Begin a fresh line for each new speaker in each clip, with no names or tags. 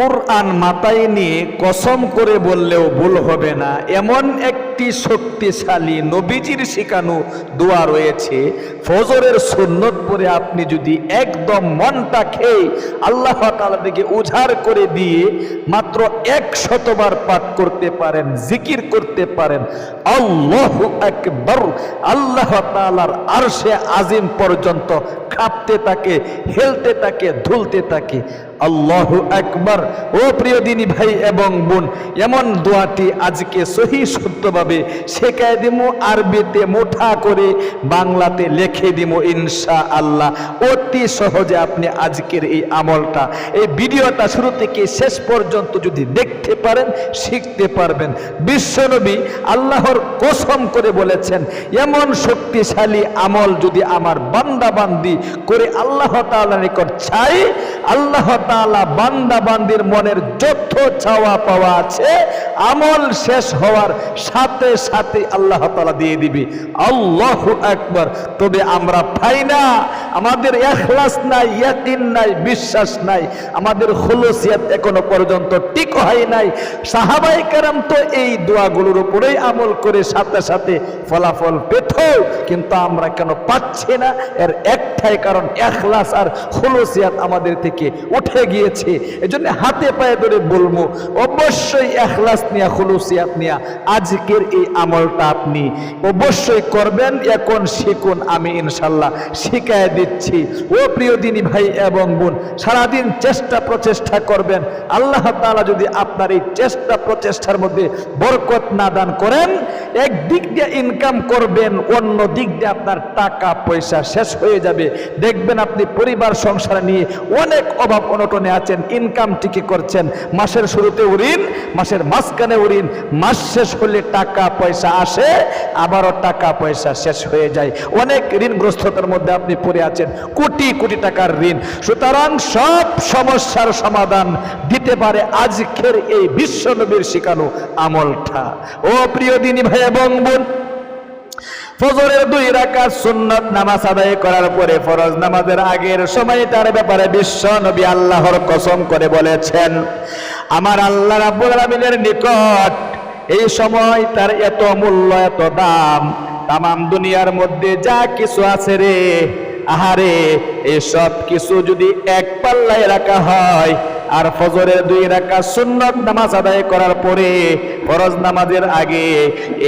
কোরআন মাথায় নিয়ে কসম করে বললেও ভুল হবে না, এমন একটি শক্তিশালী নবীজির শিখানো দোয়া রয়েছে। ফজরের সুন্নত পরে আপনি যদি একদম মনটা খেয়ে আল্লাহ তাআলা দিকে উজাড় করে দিয়ে মাত্র 100 বার পাঠ করতে পারেন, জিকির করতে পারেন, আল্লাহু আকবার, আল্লাহ তাআলার আরশে আজিম পর্যন্ত কাঁপতে থাকে, হেলতে থাকে, দুলতে থাকে। আল্লাহু আকবার। ও প্রিয় দিনী ভাই এবং বোন, এমন দোয়াটি আজকে সহি শুদ্ধভাবে শেখায় দিমু, আরবিতে মুঠা করে বাংলাতে লিখে দিমু ইনশাআল্লাহ। অতি সহজে আপনি আজকের এই আমলটা, এই ভিডিওটা শুরু থেকে শেষ পর্যন্ত যদি দেখতে পারেন, শিখতে পারবেন। বিশ্বনবী আল্লাহর কসম করে বলেছেন, এমন শক্তিশালী আমল যদি আমার বান্দা বান্দি করে আল্লাহ তাআলার নিকট চাই, আল্লাহ তাআলা বান্দা বান্দির মনের যত চাওয়া পাওয়া আছে আমল শেষ হওয়ার সাথে সাথে আল্লাহ তাআলা দিয়ে দিবে। আল্লাহু আকবার। তবে আমরা পাই না, আমাদের ইখলাস নাই, ইয়াকিন নাই, বিশ্বাস নাই, আমাদের খুলুসিয়াত এখনো পর্যন্ত ঠিক হয় নাই। সাহাবায়ে কেরাম তো এই দোয়াগুলোর উপরেই আমল করে সাথে সাথে ফলাফল পেত, কিন্তু আমরা কেন পাচ্ছি না? এর একটাই কারণ, ইখলাস আর খুলুসিয়াত আমাদের থেকে উঠে গিয়েছে। এজন্য হাতে পায়ে ধরে বলবো, অবশ্যই ইখলাস নিয়া, খুলুসিয়াত নিয়া আজকের এই আমলটা আপনি অবশ্যই করবেন। এখন শিখুন, আমি ইনশাল্লাহ শিখায় দিচ্ছি। ও প্রিয় দিনী ভাই এবং বোন, সারাদিন চেষ্টা প্রচেষ্টা করবেন। আল্লাহ তাআলা যদি আপনার এই চেষ্টা প্রচেষ্টার মধ্যে বরকত না দান করেন, এক দিক দিয়ে ইনকাম করবেন, অন্য দিক দিয়ে আপনার টাকা পয়সা শেষ হয়ে যাবে। দেখবেন আপনি পরিবার সংসার নিয়ে অনেক অভাব অনটনে আছেন, ইনকাম ঠিকই করছেন, মাসের শুরুতে ঋণ, মাসের মাঝখানে ঋণ, মাস শেষ হলে টাকা পয়সা আসে, আবারও টাকা পয়সা শেষ হয়ে যায়। অনেক ঋণগ্রস্ততার মধ্যে আপনি পড়ে আছেন, কোটি কোটি টাকার ঋণ। সুতরাং সব সমস্যার সমাধান দিতে পারে আজকের এই বিশ্বনবীর শিখানো আমলটা। ও প্রিয় দিনী ভাই এবং বোন, ফজরের 2 রাকাত সুন্নাত নামাজ আদায় করার পরে ফরজ নামাজের আগের সময়টার ব্যাপারে বিশ্ব নবী আল্লাহর কসম করে বলেছেন, আমার আল্লাহ রাব্বুল আলামিনের নিকট এই সময় তার এত মূল্য, এত দাম, তামাম দুনিয়ার মধ্যে যা কিছু আছে রে, আহারে, এই সব কিছু যদি এক পাল্লায় রাখা হয় আর ফজরের 2 রাকাত সুন্নাত নামাজ আদায় করার পরে ফরজ নামাজের আগে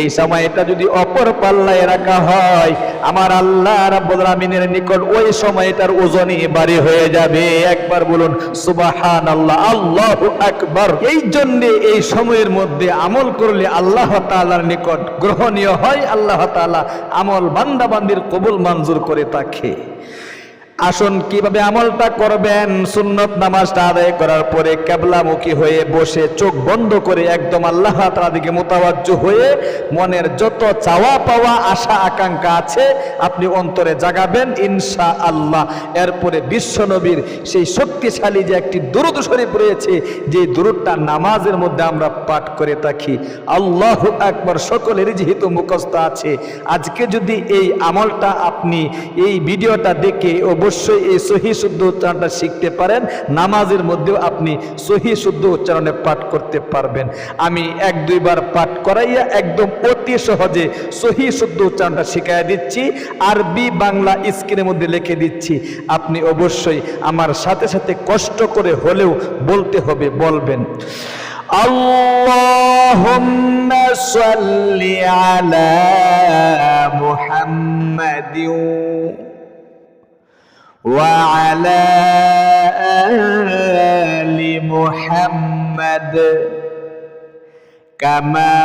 এই সময়টা যদি অপর পাল্লায় রাখা হয়, আমার আল্লাহ রাব্বুল আলামিনের নিকট ওই সময়টার ওজনই ভারী হয়ে যাবে। একবার বলুন সুবহানাল্লাহ, আল্লাহু আকবার। এই জন্য এই সময়ের মধ্যে আমল করলে আল্লাহ তাআলার নিকট গ্রহণীয় হয়, আল্লাহ তাআলা আমল বান্দা বান্দির কবুল মঞ্জুর করে থাকে। আসুন কিভাবে আমলটা করবেন। সুন্নত নামাজটা আদায় করার পরে কিবলামুখী হয়ে বসে চোখ বন্ধ করে একদম আল্লাহ তাআলার দিকে মুতাওয়াজ্জু হয়ে মনের যত চাওয়া পাওয়া, আশা আকাঙ্ক্ষা আছে আপনি অন্তরে জাগাবেন ইনশাআল্লাহ। এরপরে বিশ্বনবীর সেই শক্তিশালী যে একটি দুরূদ শরীফ রয়েছে, যে দুরূদটা নামাজের মধ্যে আমরা পাঠ করে থাকি, আল্লাহু আকবার, সকলেরই যেহেতু মুখস্থ আছে, আজকে যদি এই আমলটা আপনি এই ভিডিওটা দেখে অবশ্যই এই সহি শুদ্ধ উচ্চারণটা শিখতে পারেন, নামাজের মধ্যেও আপনি সহি শুদ্ধ উচ্চারণে পাঠ করতে পারবেন। আমি 1-2 বার পাঠ করাইয়া একদম অতি সহজে সহি শুদ্ধ উচ্চারণটা শিখাইয়া দিচ্ছি, আরবি বাংলা স্ক্রিনের মধ্যে লিখে দিচ্ছি। আপনি অবশ্যই আমার সাথে সাথে কষ্ট করে হলেও বলতে হবে, বলবেন আল্লাহুম্মা সাল্লি আলা মুহাম্মাদিন وعلى آل محمد كما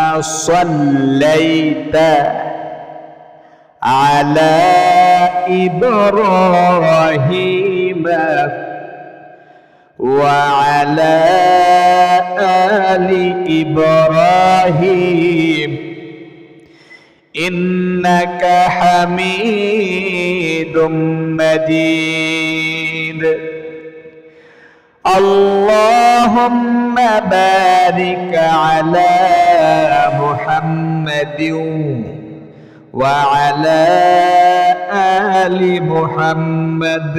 صليت على إبراهيم وعلى آل إبراهيم إنك حميد مجيد اللهم بارك على محمد وعلى آل محمد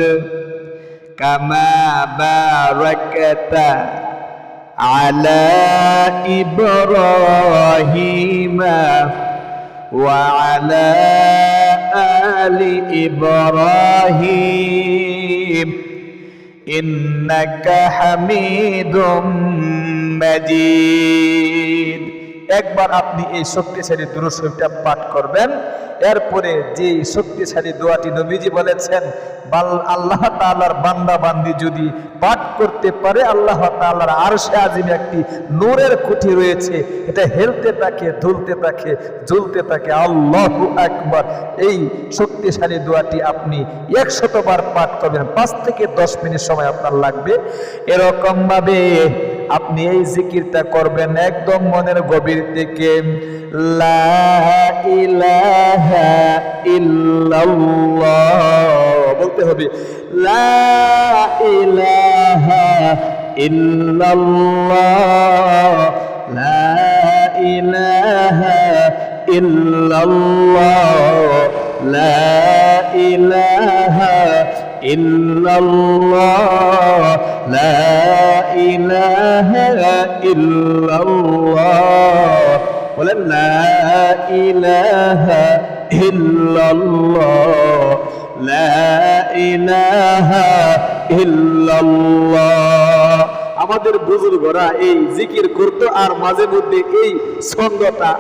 كما باركت على إبراهيم وعلى آل إبراهيم إنك حميد مجيد। একবার আপনি এই শক্তিশালী দুরূদ শরীফটা পাঠ করবেন। এরপরে যে শক্তিশালী দোয়াটি নবীজি বলেছেন, আল্লাহ তাআলার বান্দা বান্দি যদি পাঠ করতে পারে, আল্লাহ তাআলার আরশে আজিমে একটি নূরের কুঠি রয়েছে, এটা হেলতে থাকে, দুলতে থাকে, ঝুলতে থাকে। আল্লাহু আকবার। এই শক্তিশালী দোয়াটি আপনি 100 বার পাঠ করবেন। 5 থেকে 10 মিনিট সময় আপনার লাগবে। এরকম ভাবে আপনি এই জিকিরটা করবেন একদম মনের গভীর থেকে। লা ইলাহা ইল্লাল্লাহ বলতে হবে। লা ইলাহা ইল্লাল্লাহ, লা ইলাহা ইল্লাল্লাহ, লা ইলাহা ইল্লাল্লাহ, লা ইলাহা ইল্লাল্লাহ। বলেন লা ইলাহা ইল্লাল্লাহ, লা ইলাহা ইল্লাল্লাহ। আমাদের বুজুর্গরা এই জিকির করতো আর মাঝে মধ্যে এই ছন্দটা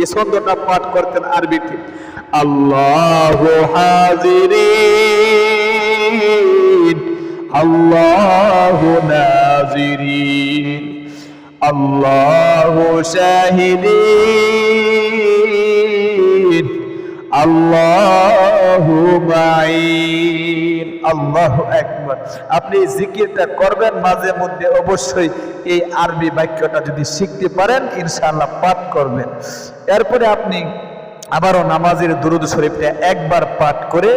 এই ছন্দটা পাঠ করতেন আরবিতে। আল্লাহু হাজিরিন, আল্লাহু নাজিরিন, আল্লাহু শাহিদিন, আল্লাহু মাঈন। আল্লাহু আকবার। আপনি জিকিরটা করবেন মাঝে মধ্যে, অবশ্যই এই আরবি বাক্যটা যদি শিখতে পারেন ইনশাআল্লাহ পাঠ করবেন। এরপরে আপনি আবারও নামাজের দুরূদ শরীফটা একবার পাঠ করে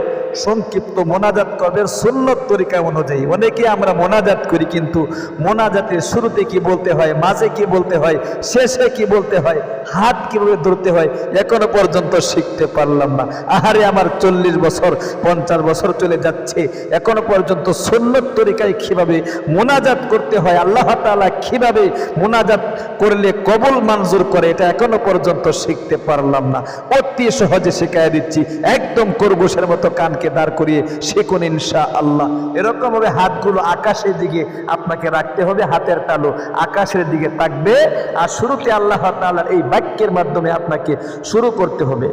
সংক্ষিপ্ত মোনাজাত করবেন সুন্নত তরিকা অনুযায়ী। অনেকে আমরা মোনাজাত করি, কিন্তু মোনাজাতের শুরুতে কি বলতে হয়, মাঝে কি বলতে হয়, শেষে কি বলতে হয়, হাত কিভাবে ধরতে হয়, এখনো পর্যন্ত শিখতে পারলাম না। আহারে আমার 40 বছর 50 বছর চলে যাচ্ছে, এখনো পর্যন্ত সুন্নত তরিকায় কিভাবে মোনাজাত করতে হয়, আল্লাহ তাআলা কিভাবে মোনাজাত করলে কবুল মঞ্জুর করে, এটা এখনো পর্যন্ত শিখতে পারলাম না। অতি সহজে শেখায় দিচ্ছি, একদম খরগোশের মতো কানকে দাঁড় করিয়ে শিখুন ইনশাআল্লাহ। এরকম ভাবে হাতগুলো আকাশের দিকে আপনাকে রাখতে হবে, হাতের তালু আকাশের দিকে থাকবে, আর শুরুতে আল্লাহ তাআলার এই বাক্যের মাধ্যমে আপনাকে শুরু করতে হবে।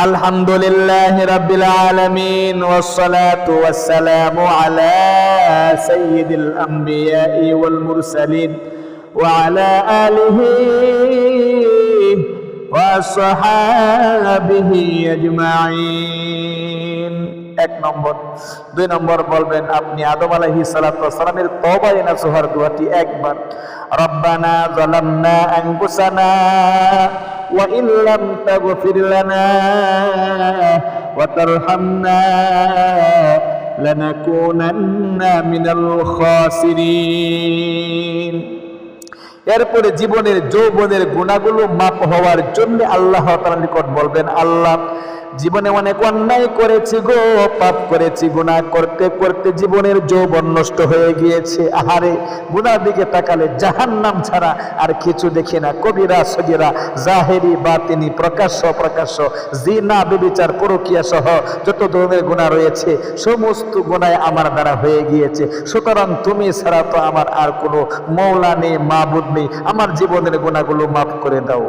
আলহামদুলিল্লাহি রাব্বিল আলামিন ওয়াসসালাতু ওয়াসসালামু আলা সাইয়্যিদিল আমবিয়াই ওয়াল মুরসালিন ওয়া আলা আলিহি ওয়াসহাবিহি আজমাইন। 1 নম্বর। 2 নম্বর বলবেন আপনি আদম আলাইহিস সালাতু ওয়াস সালামের তওবা নাসুহার দোয়াটি একবার। রব্বানা যালামনা আনফুসানা ওয়া ইল্লাম তাগফির লানা ওয়া তারহামনা লানাকুনান্না মিনাল খাসিরিন। এরপরে জীবনের যৌবনের গুনাহগুলো মাপ হওয়ার জন্য আল্লাহ তাআলার নিকট বলবেন, আল্লাহ জীবনে অনেক অন্যায় করেছি গো, পাপ করেছি, গুনাহ করতে করতে জীবনের যৌবন নষ্ট হয়ে গিয়েছে। আহারে গুনার দিকে তাকালে জাহান্নাম ছাড়া আর কিছু দেখি না। কবিরা সগীরা, জাহেরি বাতিনি, প্রকাশ্য প্রকাশ্য, জিনা ব্যভিচার পরকীয়া সহ যত ধরনের গুনাহ রয়েছে সমস্ত গুনাহ আমার দ্বারা হয়ে গিয়েছে। সুতরাং তুমি ছাড়া তো আমার আর কোনো মওলা নেই, মাবুদ নেই, আমার জীবনের গুনাহগুলো মাফ করে দাও।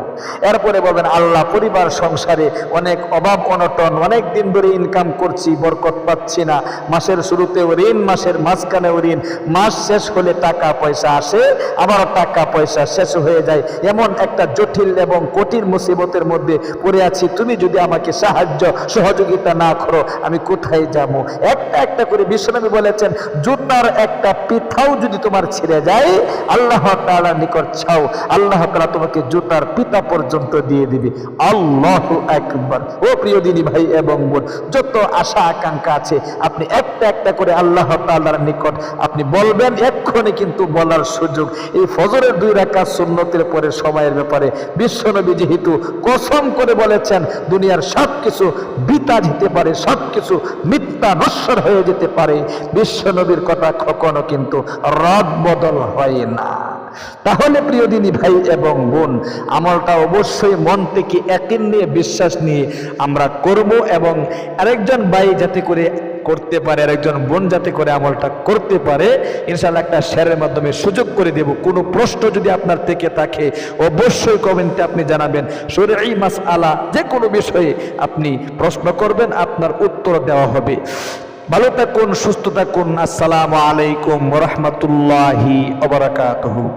এরপরে বলবেন, আল্লাহ পরিবার সংসারে অনেক অভাব অনটন, অনেক দিন ধরে ইনকাম করছি, বরকত পাচ্ছি না, মাসের শুরুতেও ঋণ, মাসের মাঝখানেও ঋণ, মাস শেষ হলে টাকা পয়সা আসে, আবার টাকা পয়সা শেষ হয়ে যায়, এমন একটা জটিল এবং কঠিন মুসিবতের মধ্যে পড়ে আছি। তুমি যদি আমাকে সাহায্য সহযোগিতা না করো আমি কোথায় যাব? একটা একটা করে বিশ্বনবী বলেছেন, জুতার একটা পিঠাও যদি তোমার ছিঁড়ে যায় আল্লাহ তাআলার নিকট চাও, আল্লাহ তাআলা তোমাকে জুতার পিতা পর্যন্ত দিয়ে দিবে। আল্লাহু আকবার। ও প্রিয় দিনী ভাই এবং বোন, যত আশা আকাঙ্ক্ষা আছে আপনি একটা একটা করে আল্লাহ তাআলার নিকট আপনি বলবেন। এক্ষুনি কিন্তু বলার সুযোগ। এই ফজরের 2 রাকাত সুন্নতের পরে সময়ের ব্যাপারে বিশ্বনবী যেহেতু কসম করে বলেছেন, দুনিয়ার সব কিছু বৃথা যেতে পারে, সব কিছু মিথ্যা নশ্বর হয়ে যেতে পারে, বিশ্বনবীর কথা কখনো কিন্তু রদ বদল হয় না। তাহলে প্রিয় দিনী ভাই এবং বোন, আমলটা অবশ্যই মন থেকে ইয়াকিন নিয়ে, বিশ্বাস নিয়ে আমরা করব, এবং আরেকজন ভাই যাতে করে করতে পারে, আরেকজন বোন যাতে করে আমলটা করতে পারে, ইনশাআল্লাহ একটা শেয়ারের মাধ্যমে সুযোগ করে দেব। কোনো প্রশ্ন যদি আপনার থেকে থাকে অবশ্যই কমেন্টে আপনি জানাবেন। শরঈ মাসআলা যে কোনো বিষয়ে আপনি প্রশ্ন করবেন, আপনার উত্তর দেওয়া হবে। ভালো থাকুন, সুস্থ থাকুন। আসসালামু আলাইকুম ওয়া রাহমাতুল্লাহি ওয়া বারাকাতুহু।